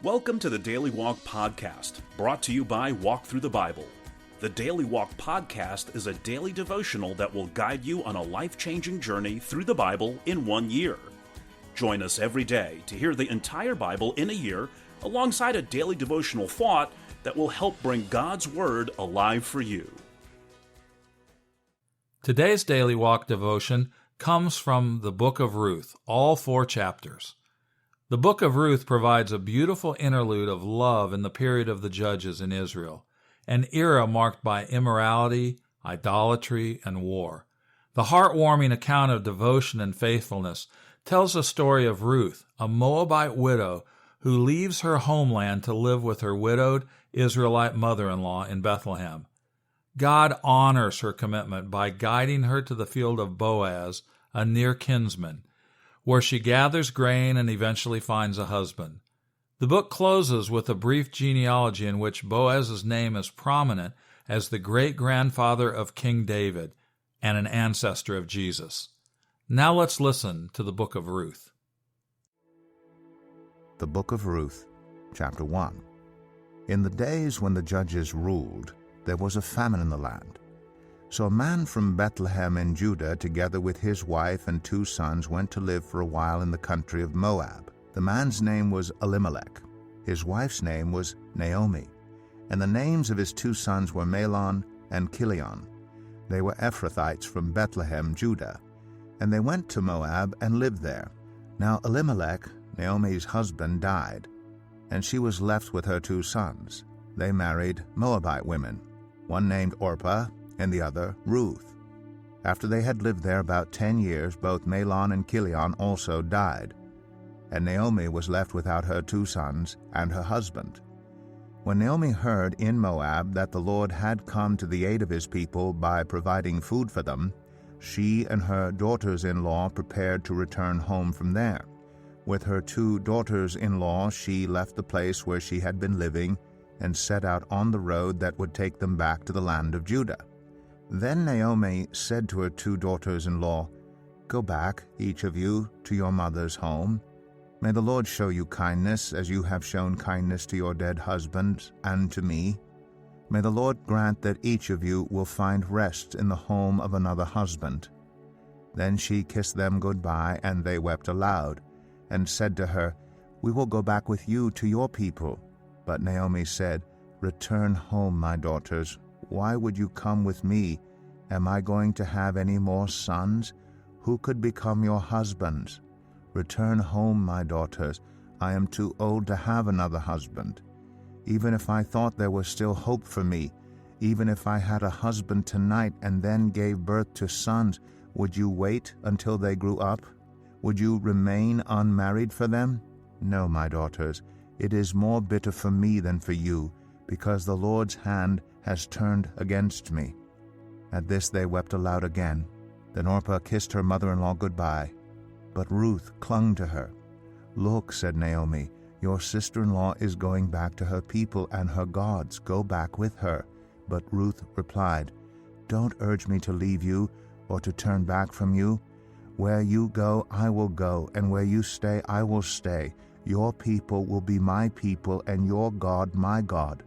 Welcome to the Daily Walk Podcast, brought to you by Walk Thru the Bible. The Daily Walk Podcast is a daily devotional that will guide you on a life-changing journey through the Bible in 1 year. Join us every day to hear the entire Bible in a year, alongside a daily devotional thought that will help bring God's Word alive for you. Today's Daily Walk devotion comes from the book of Ruth, all 4 chapters. The book of Ruth provides a beautiful interlude of love in the period of the judges in Israel, an era marked by immorality, idolatry, and war. The heartwarming account of devotion and faithfulness tells the story of Ruth, a Moabite widow who leaves her homeland to live with her widowed Israelite mother-in-law in Bethlehem. God honors her commitment by guiding her to the field of Boaz, a near kinsman, where she gathers grain and eventually finds a husband. The book closes with a brief genealogy in which Boaz's name is prominent as the great-grandfather of King David and an ancestor of Jesus. Now let's listen to the book of Ruth. The book of Ruth, chapter 1. In the days when the judges ruled, there was a famine in the land. So a man from Bethlehem in Judah, together with his wife and 2 sons, went to live for a while in the country of Moab. The man's name was Elimelech. His wife's name was Naomi. And the names of his 2 sons were Mahlon and Chilion. They were Ephrathites from Bethlehem, Judah. And they went to Moab and lived there. Now Elimelech, Naomi's husband, died, and she was left with her 2 sons. They married Moabite women, one named Orpah, and the other Ruth. After they had lived there about 10 years, both Mahlon and Chilion also died, and Naomi was left without her 2 sons and her husband. When Naomi heard in Moab that the Lord had come to the aid of his people by providing food for them, she and her daughters-in-law prepared to return home from there. With her 2 daughters-in-law, she left the place where she had been living and set out on the road that would take them back to the land of Judah. Then Naomi said to her 2 daughters-in-law, "Go back, each of you, to your mother's home. May the Lord show you kindness, as you have shown kindness to your dead husband and to me. May the Lord grant that each of you will find rest in the home of another husband." Then she kissed them goodbye, and they wept aloud, and said to her, "We will go back with you to your people." But Naomi said, "Return home, my daughters. Why would you come with me? Am I going to have any more sons? Who could become your husbands? Return home, my daughters. I am too old to have another husband. Even if I thought there was still hope for me, even if I had a husband tonight and then gave birth to sons, would you wait until they grew up? Would you remain unmarried for them? No, my daughters, it is more bitter for me than for you, because the Lord's hand has turned against me." At this they wept aloud again. Then Orpah kissed her mother-in-law goodbye, but Ruth clung to her. "Look," said Naomi, "your sister-in-law is going back to her people and her gods. Go back with her." But Ruth replied, "Don't urge me to leave you or to turn back from you. Where you go, I will go, and where you stay, I will stay. Your people will be my people, and your God my God.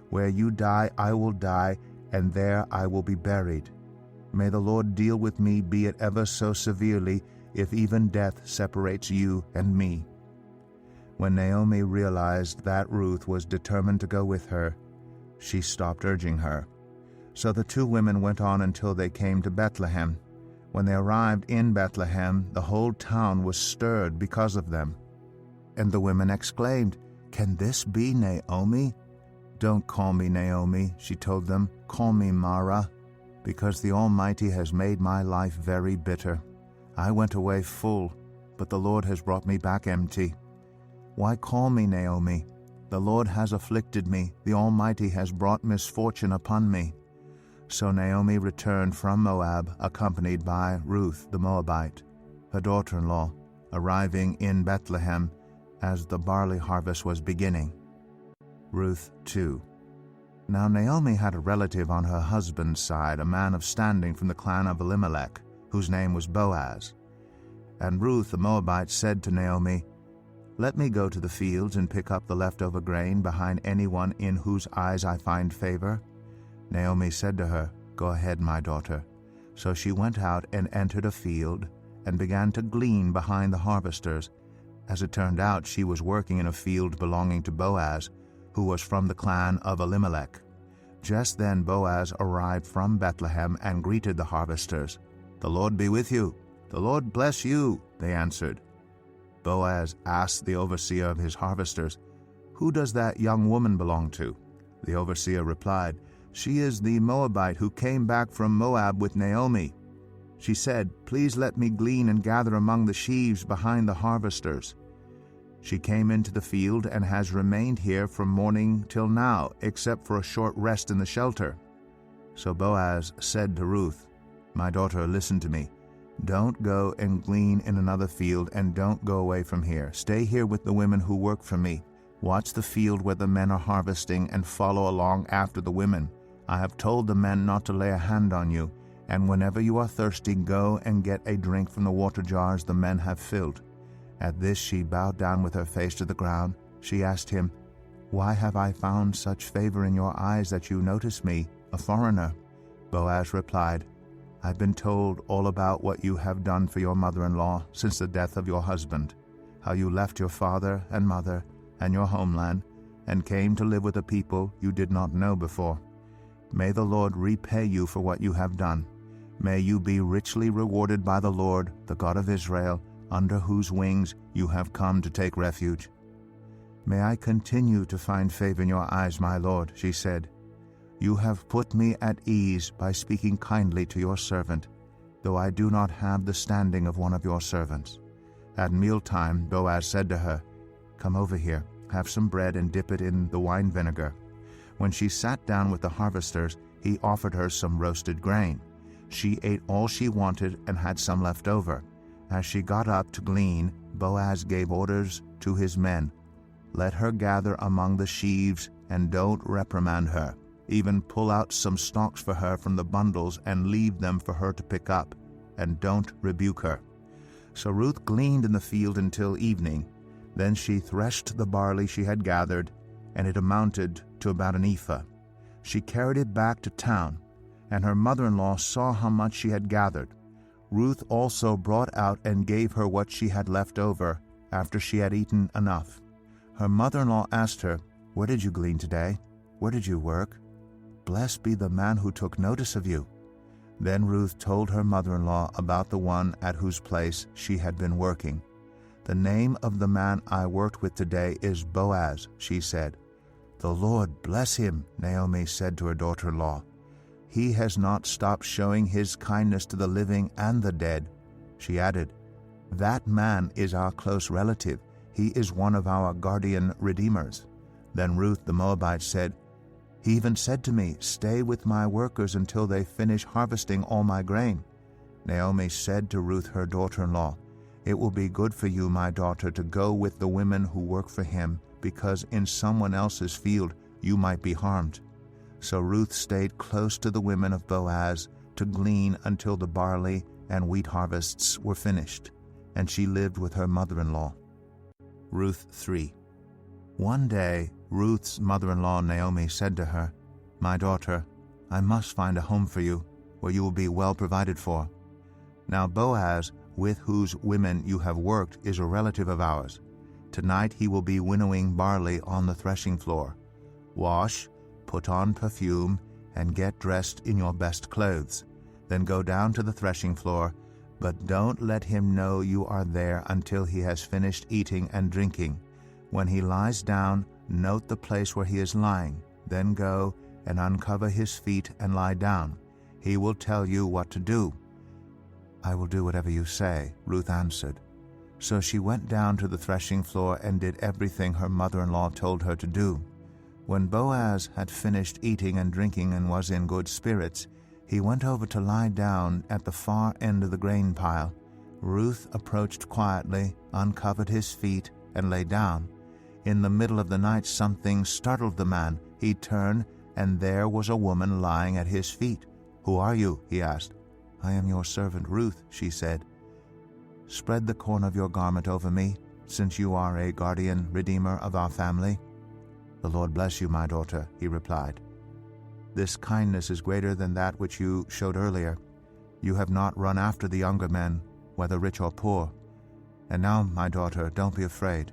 Where you die, I will die, and there I will be buried. May the Lord deal with me, be it ever so severely, if even death separates you and me." When Naomi realized that Ruth was determined to go with her, she stopped urging her. So the 2 women went on until they came to Bethlehem. When they arrived in Bethlehem, the whole town was stirred because of them. And the women exclaimed, "Can this be Naomi?" "Don't call me Naomi," she told them. "Call me Mara, because the Almighty has made my life very bitter. I went away full, but the Lord has brought me back empty. Why call me Naomi? The Lord has afflicted me. The Almighty has brought misfortune upon me." So Naomi returned from Moab, accompanied by Ruth the Moabite, her daughter-in-law, arriving in Bethlehem as the barley harvest was beginning. Ruth 2. Now Naomi had a relative on her husband's side, a man of standing from the clan of Elimelech, whose name was Boaz. And Ruth the Moabite said to Naomi, Let me go to the fields and pick up the leftover grain behind anyone in whose eyes I find favor?" Naomi said to her, "Go ahead, my daughter." So she went out and entered a field and began to glean behind the harvesters. As it turned out, she was working in a field belonging to Boaz, who was from the clan of Elimelech. Just then Boaz arrived from Bethlehem and greeted the harvesters. "The Lord be with you." "The Lord bless you," they answered. Boaz asked the overseer of his harvesters, "Who does that young woman belong to?" The overseer replied, "She is the Moabite who came back from Moab with Naomi. She said, 'Please let me glean and gather among the sheaves behind the harvesters.' She came into the field and has remained here from morning till now, except for a short rest in the shelter." So Boaz said to Ruth, "My daughter, listen to me. Don't go and glean in another field, and don't go away from here. Stay here with the women who work for me. Watch the field where the men are harvesting and follow along after the women. I have told the men not to lay a hand on you, and whenever you are thirsty, go and get a drink from the water jars the men have filled." At this she bowed down with her face to the ground. She asked him, "Why have I found such favor in your eyes that you notice me, a foreigner?" Boaz replied, "I've been told all about what you have done for your mother-in-law since the death of your husband, how you left your father and mother and your homeland and came to live with a people you did not know before. May the Lord repay you for what you have done. May you be richly rewarded by the Lord, the God of Israel, under whose wings you have come to take refuge." "May I continue to find favor in your eyes, my Lord," she said. "You have put me at ease by speaking kindly to your servant, though I do not have the standing of one of your servants." At mealtime Boaz said to her, "Come over here, have some bread and dip it in the wine vinegar." When she sat down with the harvesters, he offered her some roasted grain. She ate all she wanted and had some left over. As she got up to glean, Boaz gave orders to his men, "Let her gather among the sheaves and don't reprimand her. Even pull out some stalks for her from the bundles and leave them for her to pick up, and don't rebuke her." So Ruth gleaned in the field until evening. Then she threshed the barley she had gathered, and it amounted to about an ephah. She carried it back to town, and her mother-in-law saw how much she had gathered. Ruth also brought out and gave her what she had left over after she had eaten enough. Her mother-in-law asked her, "Where did you glean today? Where did you work? Blessed be the man who took notice of you." Then Ruth told her mother-in-law about the one at whose place she had been working. "The name of the man I worked with today is Boaz," she said. "The Lord bless him," Naomi said to her daughter-in-law. "He has not stopped showing his kindness to the living and the dead." She added, "That man is our close relative. He is one of our guardian redeemers." Then Ruth the Moabite said, "He even said to me, 'Stay with my workers until they finish harvesting all my grain.'" Naomi said to Ruth her daughter-in-law, "It will be good for you, my daughter, to go with the women who work for him, because in someone else's field you might be harmed." So Ruth stayed close to the women of Boaz to glean until the barley and wheat harvests were finished, and she lived with her mother-in-law. Ruth 3. One day Ruth's mother-in-law Naomi said to her, "My daughter, I must find a home for you, where you will be well provided for. Now Boaz, with whose women you have worked, is a relative of ours. Tonight he will be winnowing barley on the threshing floor. Wash, put on perfume, and get dressed in your best clothes. Then go down to the threshing floor, but don't let him know you are there until he has finished eating and drinking. When he lies down, note the place where he is lying. Then go and uncover his feet and lie down. He will tell you what to do." "I will do whatever you say," Ruth answered. So she went down to the threshing floor and did everything her mother-in-law told her to do. When Boaz had finished eating and drinking and was in good spirits, he went over to lie down at the far end of the grain pile. Ruth approached quietly, uncovered his feet, and lay down. In the middle of the night something startled the man. He turned, and there was a woman lying at his feet. "Who are you?" he asked. "I am your servant Ruth," she said. "Spread the corner of your garment over me," since you are a guardian redeemer of our family?" "The Lord bless you, my daughter," he replied. "This kindness is greater than that which you showed earlier. You have not run after the younger men, whether rich or poor. And now, my daughter, don't be afraid.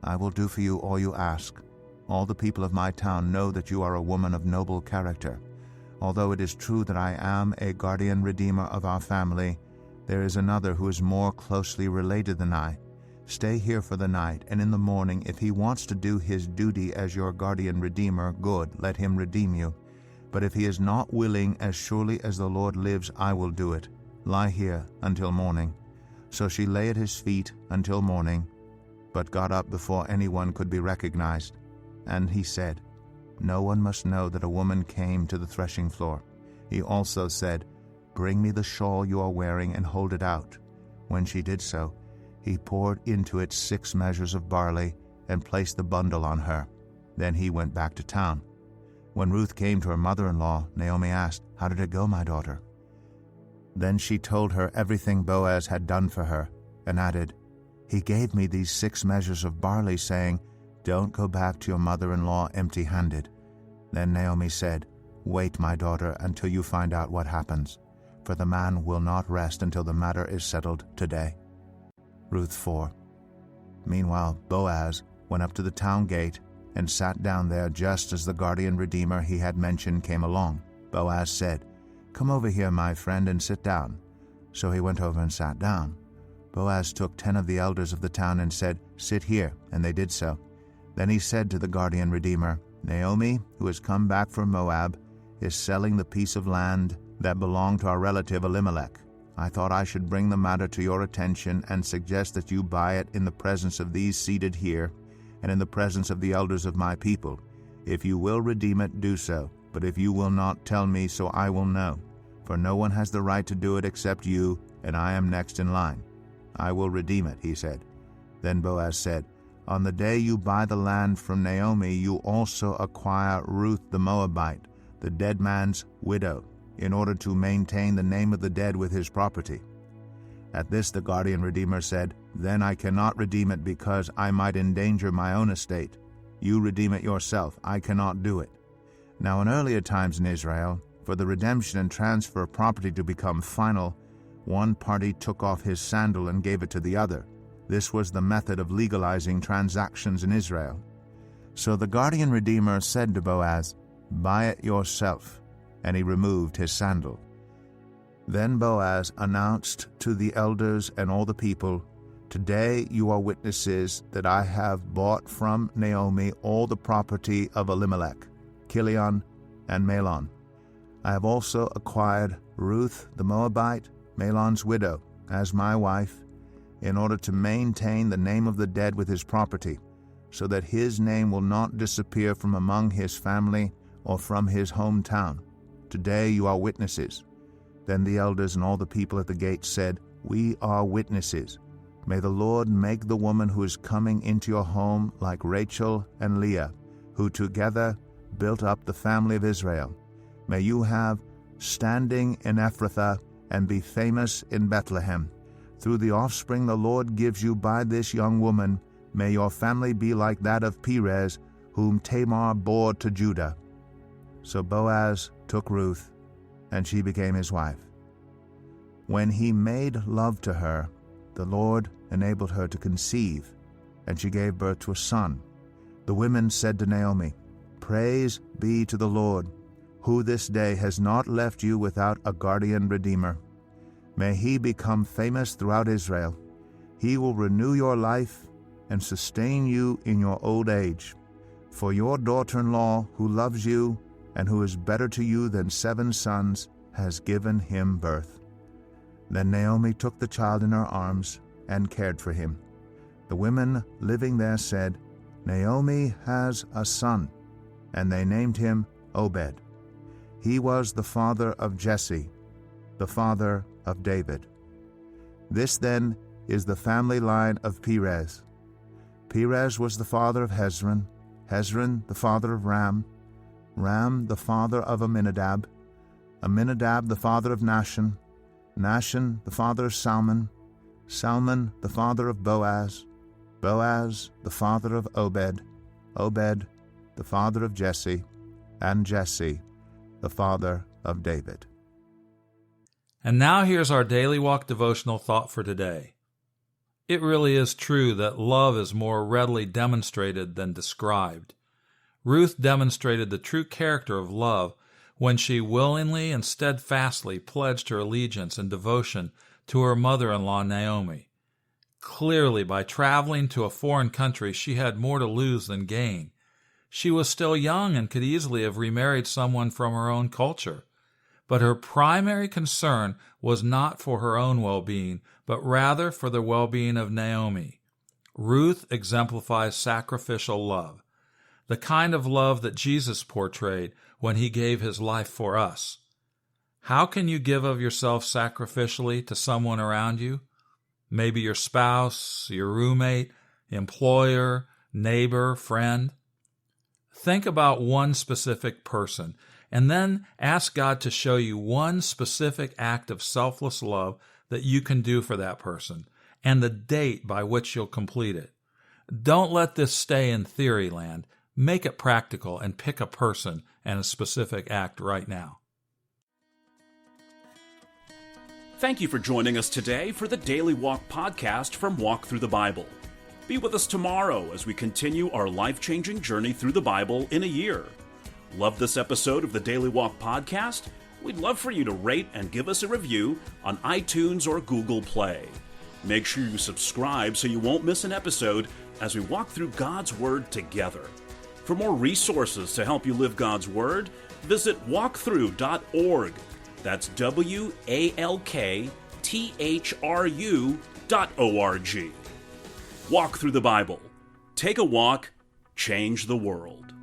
I will do for you all you ask. All the people of my town know that you are a woman of noble character. Although it is true that I am a guardian redeemer of our family, there is another who is more closely related than I. Stay here for the night, and in the morning, if he wants to do his duty as your guardian redeemer, good, let him redeem you. But if he is not willing, as surely as the Lord lives, I will do it. Lie here until morning." So she lay at his feet until morning, but got up before anyone could be recognized. And he said, "No one must know that a woman came to the threshing floor." He also said, "Bring me the shawl you are wearing and hold it out." When she did so, he poured into it 6 measures of barley and placed the bundle on her. Then he went back to town. When Ruth came to her mother-in-law, Naomi asked, "How did it go, my daughter?" Then she told her everything Boaz had done for her, and added, "He gave me these 6 measures of barley, saying, 'Don't go back to your mother-in-law empty-handed.'" Then Naomi said, "Wait, my daughter, until you find out what happens, for the man will not rest until the matter is settled today." Ruth 4. Meanwhile, Boaz went up to the town gate and sat down there just as the guardian redeemer he had mentioned came along. Boaz said, "Come over here, my friend, and sit down." So he went over and sat down. Boaz took 10 of the elders of the town and said, "Sit here," and they did so. Then he said to the guardian redeemer, "Naomi, who has come back from Moab, is selling the piece of land that belonged to our relative Elimelech. I thought I should bring the matter to your attention and suggest that you buy it in the presence of these seated here and in the presence of the elders of my people. If you will redeem it, do so. But if you will not, tell me, so I will know. For no one has the right to do it except you, and I am next in line." "I will redeem it," he said. Then Boaz said, "On the day you buy the land from Naomi, you also acquire Ruth the Moabite, the dead man's widow, in order to maintain the name of the dead with his property." At this the guardian redeemer said, "Then I cannot redeem it because I might endanger my own estate. You redeem it yourself. I cannot do it." Now in earlier times in Israel, for the redemption and transfer of property to become final, one party took off his sandal and gave it to the other. This was the method of legalizing transactions in Israel. So the guardian redeemer said to Boaz, "Buy it yourself," and he removed his sandal. Then Boaz announced to the elders and all the people, "Today you are witnesses that I have bought from Naomi all the property of Elimelech, Chilion, and Mahlon. I have also acquired Ruth the Moabite, Mahlon's widow, as my wife, in order to maintain the name of the dead with his property, so that his name will not disappear from among his family or from his hometown. Today you are witnesses." Then the elders and all the people at the gate said, "We are witnesses. May the Lord make the woman who is coming into your home like Rachel and Leah, who together built up the family of Israel. May you have standing in Ephrathah and be famous in Bethlehem. Through the offspring the Lord gives you by this young woman, may your family be like that of Perez, whom Tamar bore to Judah." So Boaz took Ruth, and she became his wife. When he made love to her, the Lord enabled her to conceive, and she gave birth to a son. The women said to Naomi, "Praise be to the Lord, who this day has not left you without a guardian redeemer. May he become famous throughout Israel. He will renew your life and sustain you in your old age. For your daughter-in-law, who loves you and who is better to you than 7 sons, has given him birth." Then Naomi took the child in her arms and cared for him. The women living there said, "Naomi has a son," and they named him Obed. He was the father of Jesse, the father of David. This then is the family line of Perez. Perez was the father of Hezron, Hezron the father of Ram, Ram the father of Amminadab, Amminadab the father of Nahshon, Nahshon the father of Salmon, Salmon the father of Boaz, Boaz the father of Obed, Obed the father of Jesse, and Jesse the father of David. And now here's our Daily Walk devotional thought for today. It really is true that love is more readily demonstrated than described. Ruth demonstrated the true character of love when she willingly and steadfastly pledged her allegiance and devotion to her mother-in-law Naomi. Clearly, by traveling to a foreign country, she had more to lose than gain. She was still young and could easily have remarried someone from her own culture. But her primary concern was not for her own well-being, but rather for the well-being of Naomi. Ruth exemplifies sacrificial love, the kind of love that Jesus portrayed when he gave his life for us. How can you give of yourself sacrificially to someone around you? Maybe your spouse, your roommate, employer, neighbor, friend. Think about one specific person, and then ask God to show you one specific act of selfless love that you can do for that person, and the date by which you'll complete it. Don't let this stay in theory land. Make it practical and pick a person and a specific act right now. Thank you for joining us today for the Daily Walk Podcast from Walk Thru the Bible. Be with us tomorrow as we continue our life-changing journey through the Bible in a year. Love this episode of the Daily Walk Podcast? We'd love for you to rate and give us a review on iTunes or Google Play. Make sure you subscribe so you won't miss an episode as we walk through God's Word together. For more resources to help you live God's Word, visit walkthru.org. That's WALKTHRU.org. Walk through the Bible. Take a walk, change the world.